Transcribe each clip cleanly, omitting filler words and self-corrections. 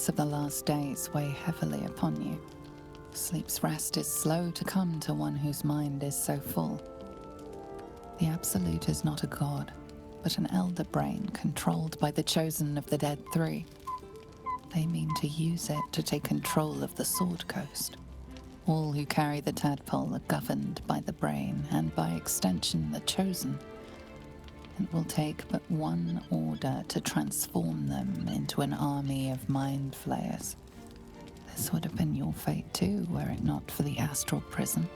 of the last days weigh heavily upon you. Sleep's rest is slow to come to one whose mind is so full. The Absolute is not a god, but an elder brain controlled by the chosen of the Dead Three. They mean to use it to take control of the Sword Coast. All who carry the tadpole are governed by the brain, and by extension the chosen. It will take but one order to transform them into an army of mind flayers. This would have been your fate too, were it not for the astral prison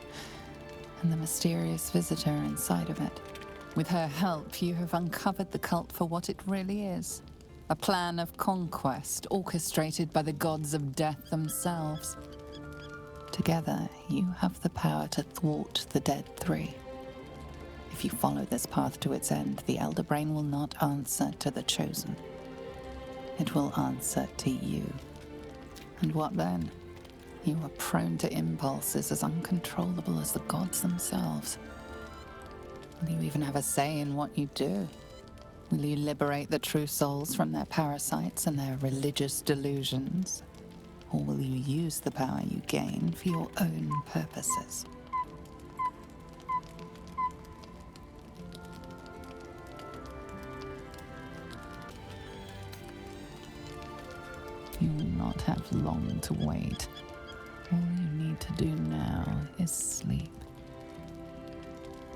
and the mysterious visitor inside of it. With her help, you have uncovered the cult for what it really is. A plan of conquest orchestrated by the gods of death themselves. Together, you have the power to thwart the Dead Three. If you follow this path to its end, the Elder Brain will not answer to the Chosen. It will answer to you. And what then? You are prone to impulses as uncontrollable as the gods themselves. Will you even have a say in what you do? Will you liberate the true souls from their parasites and their religious delusions? Or will you use the power you gain for your own purposes? You will not have long to wait. All you need to do now is sleep.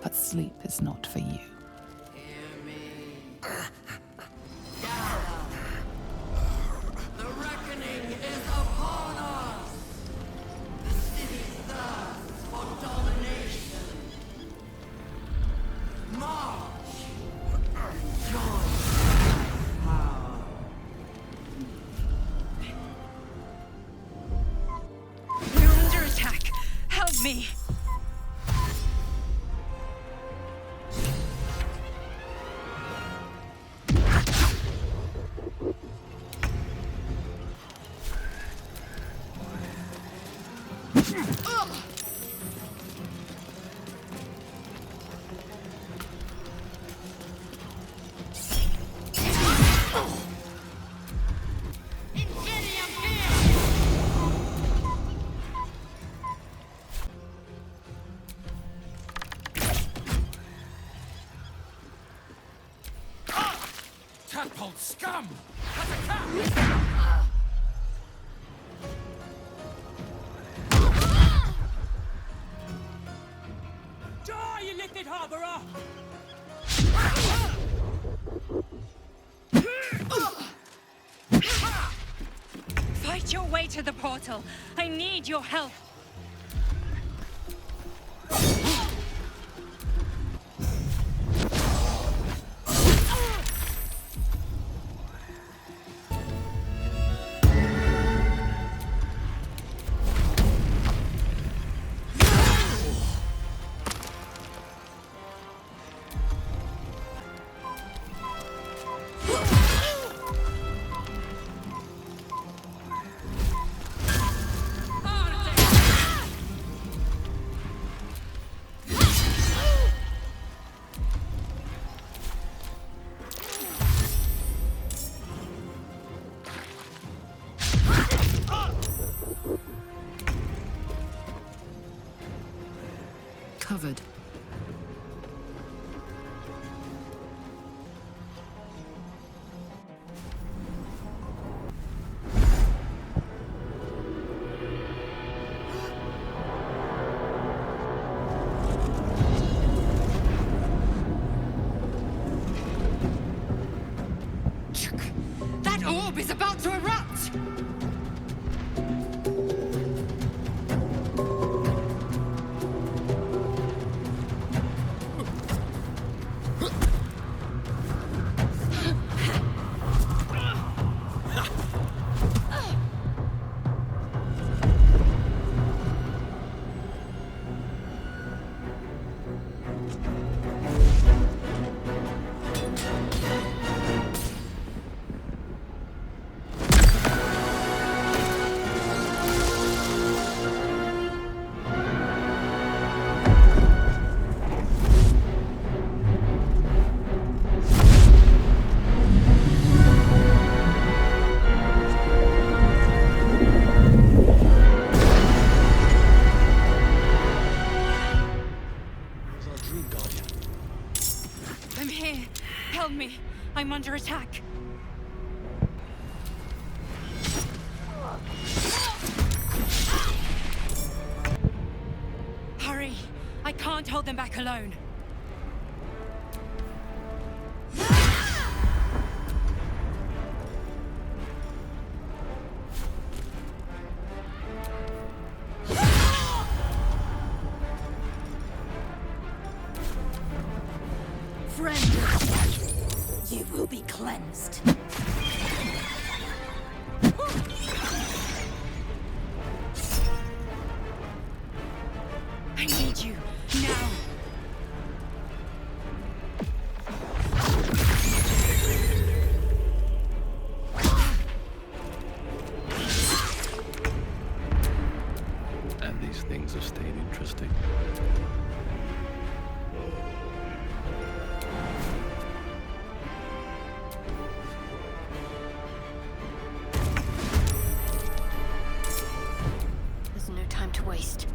But sleep is not for you. Hear me. Gather. The reckoning is upon us. The city thirsts for domination. March. Join power. You're under attack. Help me. Tadpole scum! Attack! Die, you lifted harborer! Fight your way to the portal. I need your help. Covered. That orb is about to erupt! here. Help me. I'm under attack. Hurry. I can't hold them back alone. Friend, you will be cleansed. I need you, now. And these things have stayed interesting. There's no time to waste.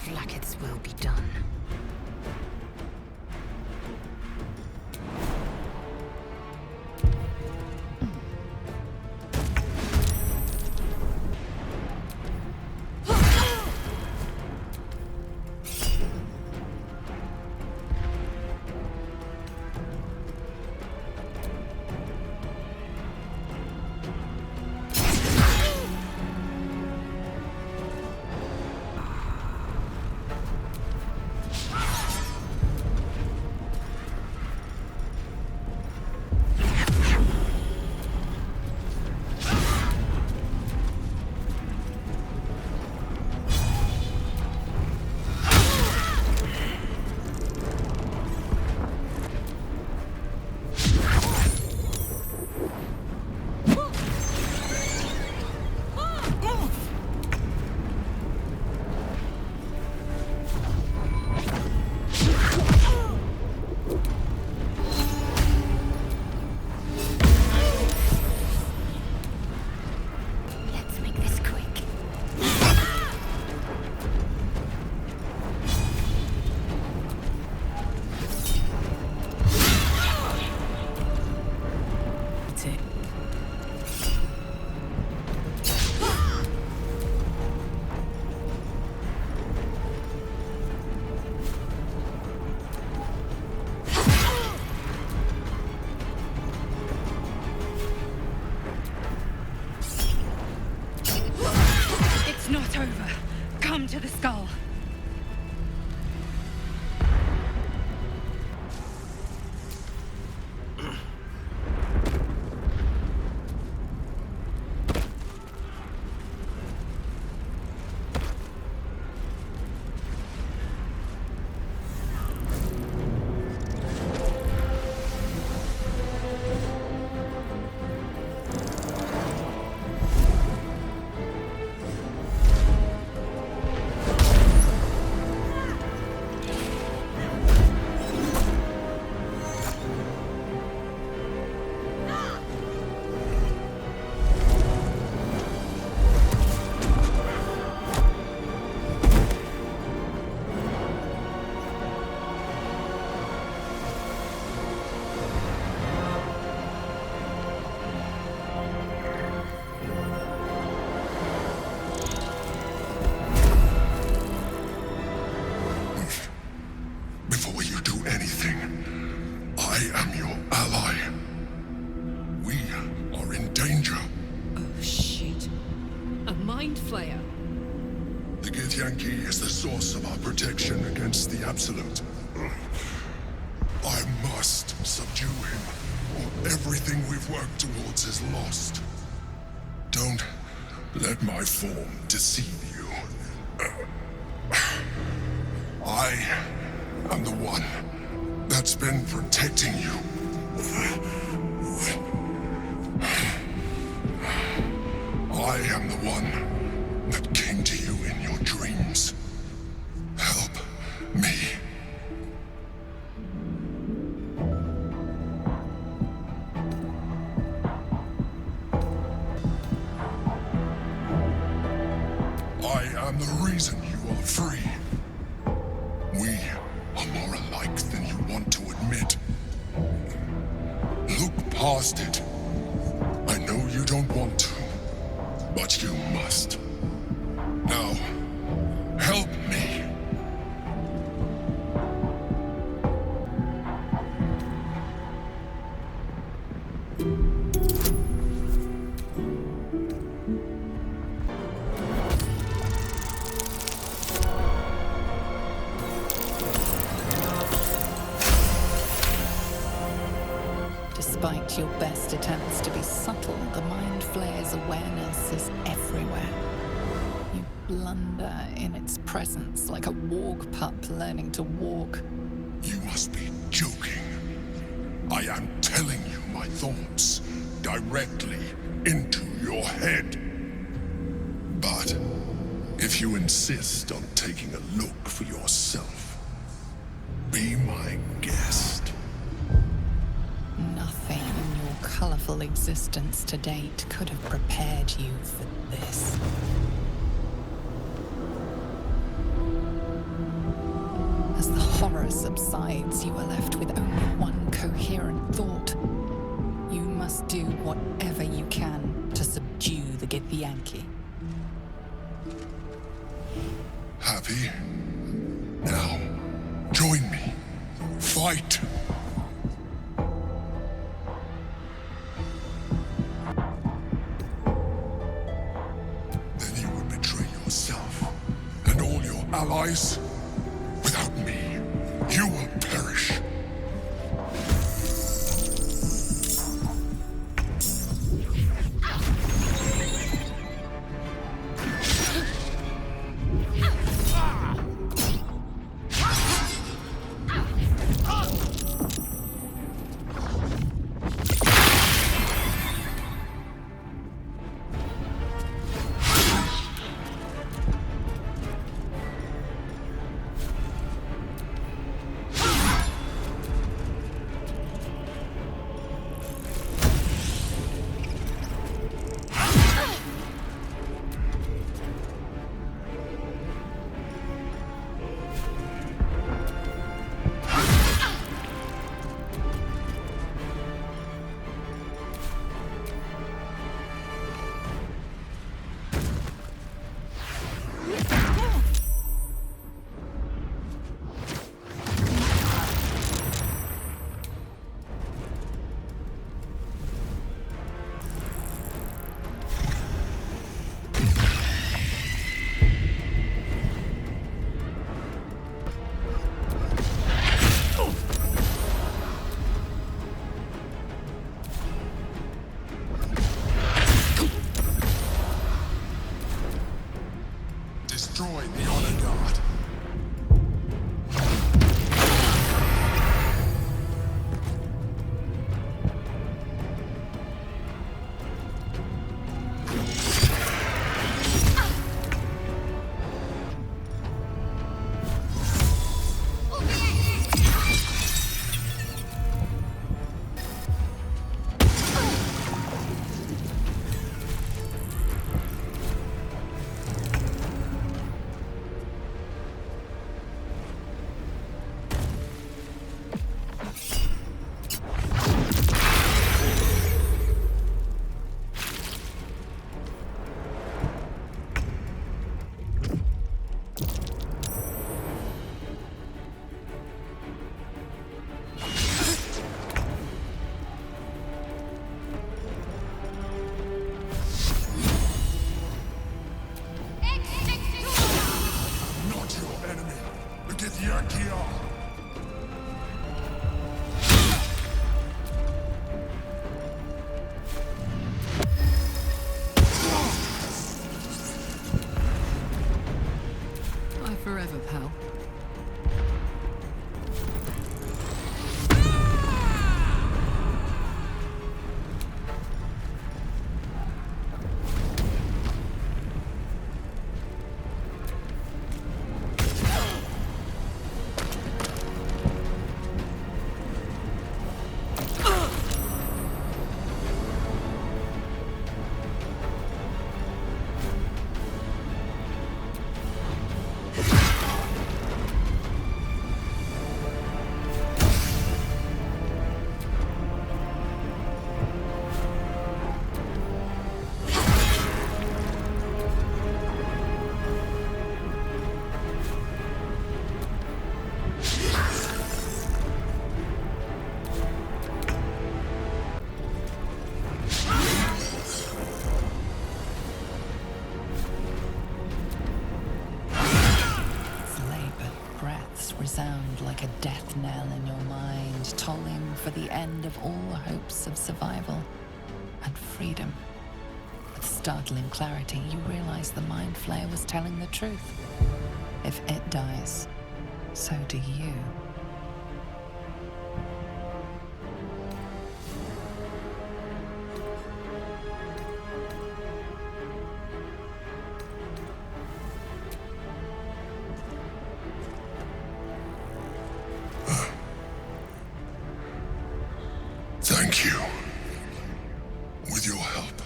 Blackets will be done. Let's make this quick. That's it. It's not over. Come to the skull. Before you do anything, I am your ally. We are in danger. Oh shit. A mind flayer. The Githyanki is the source of our protection against the Absolute. I must subdue him, or everything we've worked towards is lost. Don't let my form deceive you. I am the one that's been protecting you. I am the one that came to you in your dreams. Help me. past it. I know you don't want to, but you must. Now, help me. Despite your best attempts to be subtle, the Mind Flayer's awareness is everywhere. You blunder in its presence like a warg pup learning to walk. You must be joking. I am telling you my thoughts directly into your head. But if you insist on taking a look for yourself, be my guest. Nothing in your colorful existence to date could have prepared you for this. As the horror subsides, you are left with only one coherent thought. You must do whatever you can to subdue the Githyanki. Happy? Now, join me. Fight! Then you would betray yourself and all your allies. Without me, you will perish. Destroy the Honor Guard. Forever, pal. words resound like a death knell in your mind, tolling for the end of all hopes of survival and freedom. With startling clarity, you realize the Mind Flayer was telling the truth. If it dies, so do you. Thank you. With your help,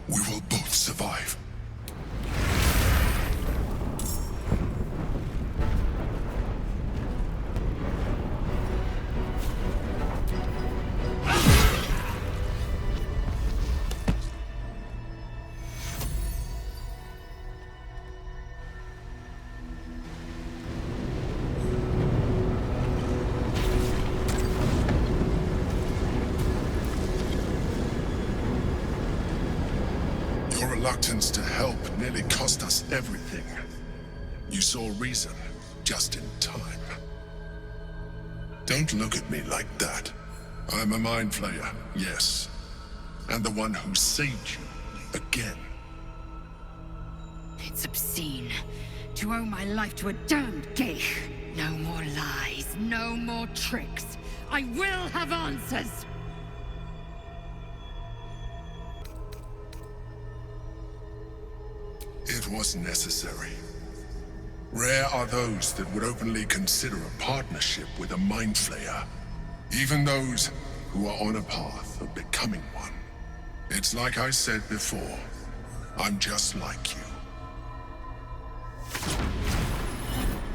we will both survive. Your reluctance to help nearly cost us everything. You saw reason just in time. Don't look at me like that. I'm a Mind Flayer, yes. And the one who saved you again. It's obscene to owe my life to a damned geich. No more lies, no more tricks. I will have answers! It was necessary. Rare are those that would openly consider a partnership with a Mind Flayer. Even those who are on a path of becoming one. It's like I said before, I'm just like you.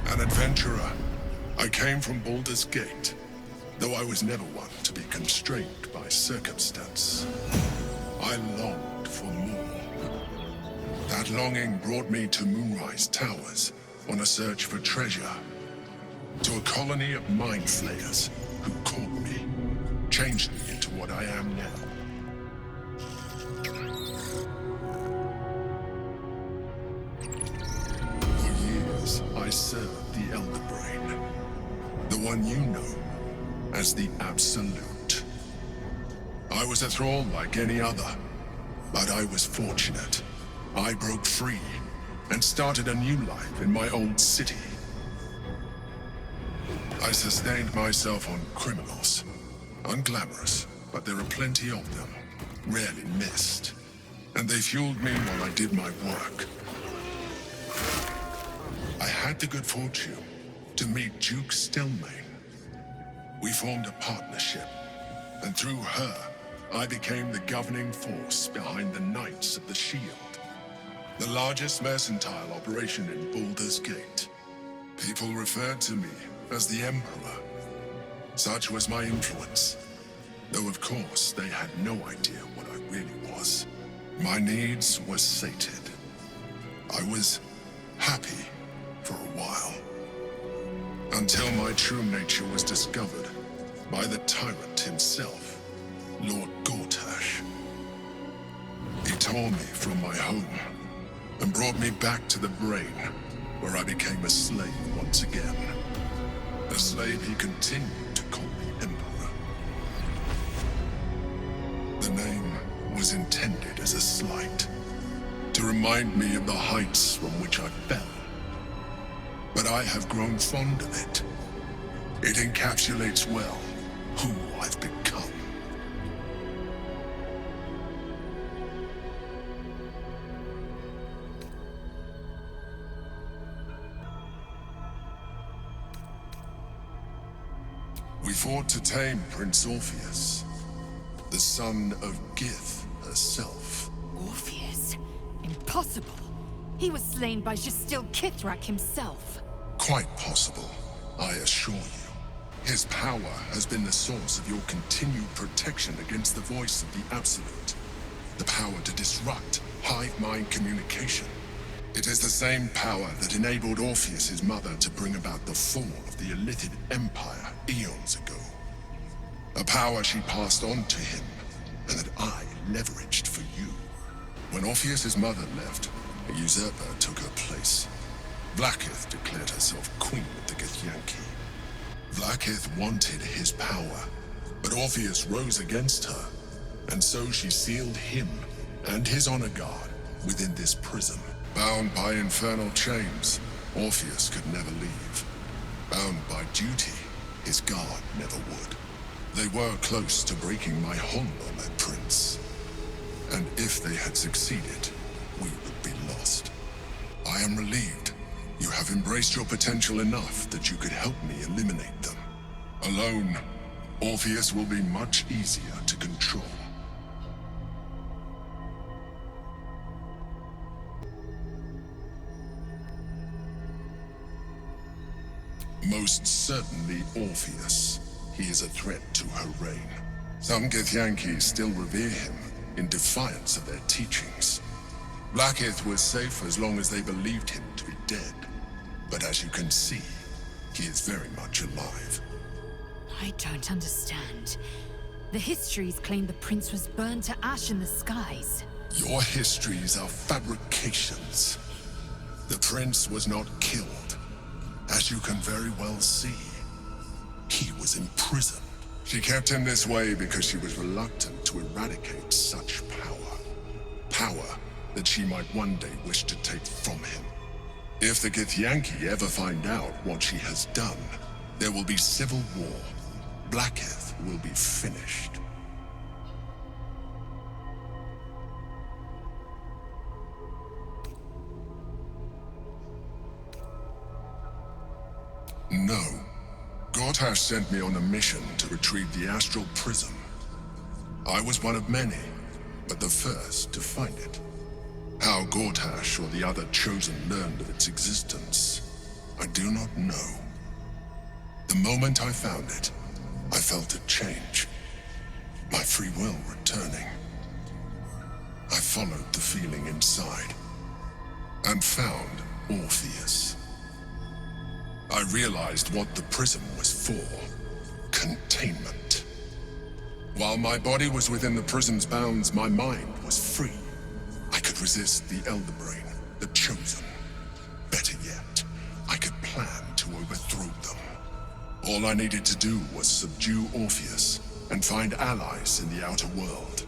An adventurer, I came from Baldur's Gate, though I was never one to be constrained by circumstance. I longed for more. That longing brought me to Moonrise Towers on a search for treasure. To a colony of Mind Flayers who caught me, changed me into what I am now. For years, I served the Elder Brain. The one you know as the Absolute. I was a thrall like any other, but I was fortunate. I broke free and started a new life in my old city. I sustained myself on criminals. Unglamorous, but there are plenty of them, rarely missed. And they fueled me while I did my work. I had the good fortune to meet Duke Stelmane. We formed a partnership, and through her, I became the governing force behind the Knights of the Shield. The largest mercantile operation in Baldur's Gate. People referred to me as the Emperor. Such was my influence. Though of course, they had no idea what I really was. My needs were sated. I was happy for a while. Until my true nature was discovered by the tyrant himself, Lord Gortash. He tore me from my home and brought me back to the Brain, where I became a slave once again. A slave he continued to call me Emperor. The name was intended as a slight, to remind me of the heights from which I fell. But I have grown fond of it. It encapsulates well who I've become. We fought to tame Prince Orpheus, the son of Gith herself. Orpheus? Impossible. He was slain by Justil Kithrak himself. Quite possible, I assure you. His power has been the source of your continued protection against the voice of the Absolute. The power to disrupt hive mind communication. It is the same power that enabled Orpheus's mother to bring about the fall of the Illithid Empire eons ago. A power she passed on to him, and that I leveraged for you. When Orpheus's mother left, a usurper took her place. Blackith declared herself queen of the Githyanki. Blackith wanted his power, but Orpheus rose against her, and so she sealed him and his honor guard within this prison. Bound by infernal chains, Orpheus could never leave. Bound by duty, his guard never would. They were close to breaking my hold on that prince. And if they had succeeded, we would be lost. I am relieved. You have embraced your potential enough that you could help me eliminate them. Alone, Orpheus will be much easier to control. Most certainly Orpheus. He is a threat to her reign. Some Githyanki still revere him in defiance of their teachings. Blackith was safe as long as they believed him to be dead. But as you can see, he is very much alive. I don't understand. The histories claim the prince was burned to ash in the skies. Your histories are fabrications. The prince was not killed. As you can very well see, he was imprisoned. She kept him this way because she was reluctant to eradicate such power. Power that she might one day wish to take from him. If the Githyanki ever find out what she has done, there will be civil war. Blackith will be finished. No. Gortash sent me on a mission to retrieve the astral prism. I was one of many, but the first to find it. How Gortash or the other chosen learned of its existence, I do not know. The moment I found it, I felt a change. My free will returning. I followed the feeling inside, and found Orpheus. I realized what the prism was for. Containment. While my body was within the prism's bounds, my mind was free. I could resist the Elder Brain, the Chosen. Better yet, I could plan to overthrow them. All I needed to do was subdue Orpheus and find allies in the outer world.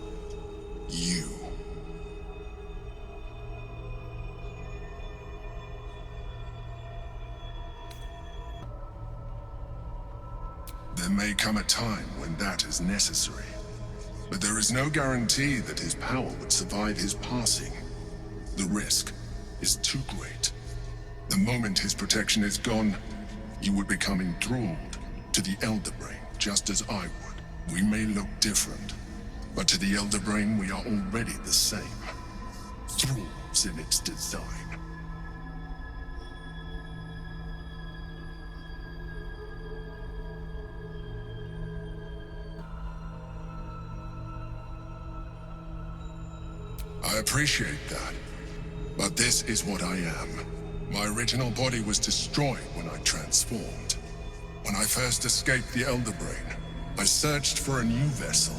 You. There may come a time when that is necessary, but there is no guarantee that his power would survive his passing. The risk is too great. The moment his protection is gone, you would become enthralled to the Elder Brain, just as I would. We may look different, but to the Elder Brain we are already the same. Thralls in its design. I appreciate that, but this is what I am. My original body was destroyed when I transformed. When I first escaped the Elder Brain, I searched for a new vessel,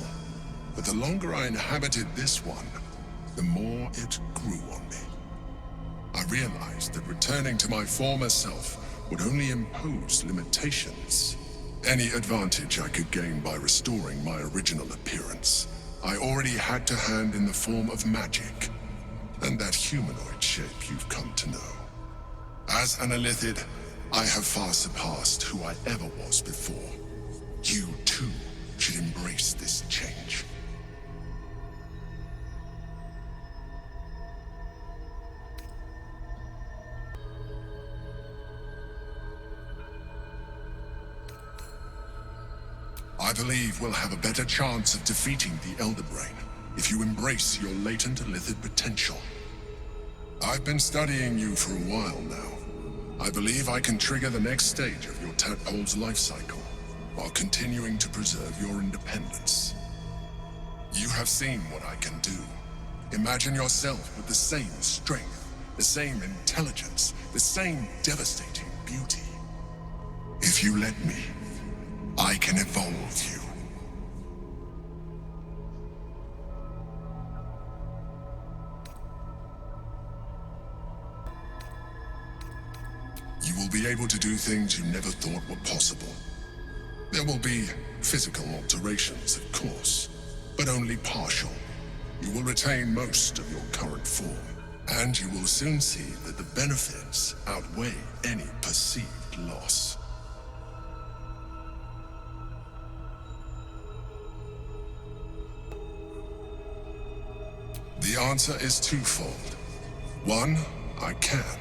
but the longer I inhabited this one, the more it grew on me. I realized that returning to my former self would only impose limitations. Any advantage I could gain by restoring my original appearance, I already had to hand in the form of magic, and that humanoid shape you've come to know. As an Illithid, I have far surpassed who I ever was before. You, too, should embrace this change. I believe we'll have a better chance of defeating the Elder Brain if you embrace your latent Illithid potential. I've been studying you for a while now. I believe I can trigger the next stage of your tadpole's life cycle, while continuing to preserve your independence. You have seen what I can do. Imagine yourself with the same strength, the same intelligence, the same devastating beauty. If you let me, I can evolve you. You will be able to do things you never thought were possible. There will be physical alterations, of course, but only partial. You will retain most of your current form, and you will soon see that the benefits outweigh any perceived loss. The answer is twofold. One, I can,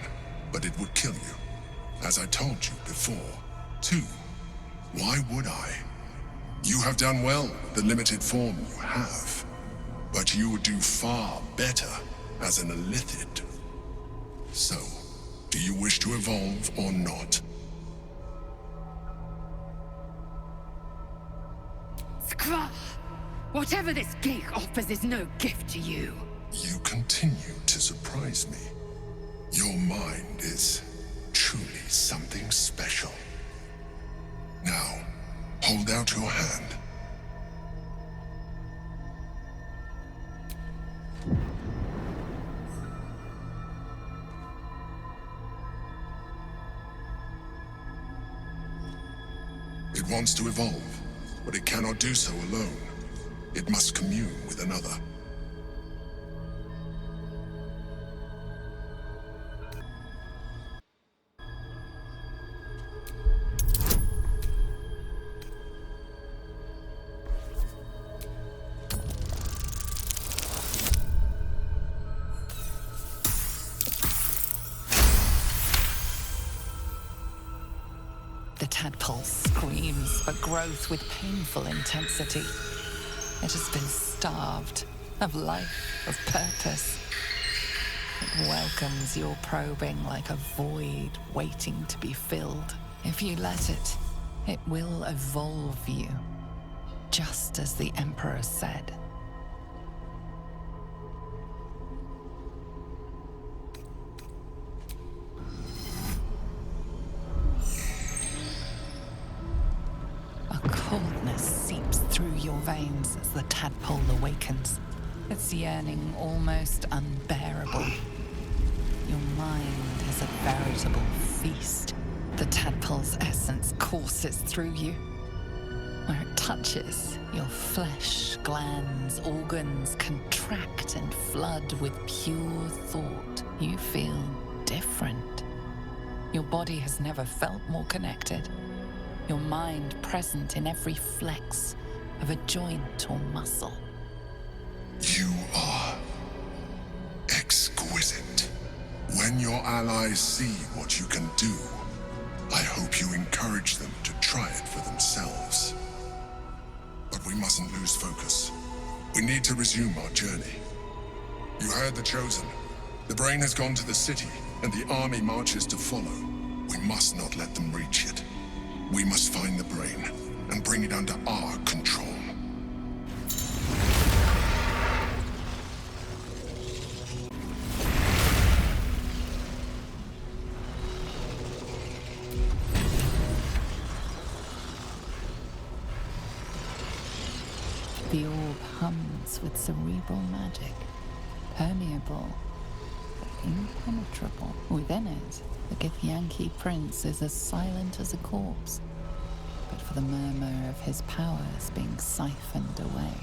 but it would kill you, as I told you before. Two, why would I? You have done well with the limited form you have, but you would do far better as an illithid. So, do you wish to evolve or not? Skra! Whatever this gig offers is no gift to you. You continue to surprise me. Your mind is truly something special. Now, hold out your hand. It wants to evolve, but it cannot do so alone. It must commune with another. The tadpole screams for growth with painful intensity. It has been starved of life, of purpose. It welcomes your probing like a void waiting to be filled. If you let it, it will evolve you, just as the Emperor said. Coldness seeps through your veins as the tadpole awakens, its yearning almost unbearable. Your mind is a veritable feast. The tadpole's essence courses through you. Where it touches, your flesh, glands, organs contract and flood with pure thought. You feel different. Your body has never felt more connected. Your mind present in every flex of a joint or muscle. You are exquisite. When your allies see what you can do, I hope you encourage them to try it for themselves. But we mustn't lose focus. We need to resume our journey. You heard the Chosen. The brain has gone to the city, and the army marches to follow. We must not let them reach it. We must find the brain and bring it under our control. The orb hums with cerebral magic, permeable, but impenetrable. Within it, the Githyanki prince is as silent as a corpse, but for the murmur of his powers being siphoned away.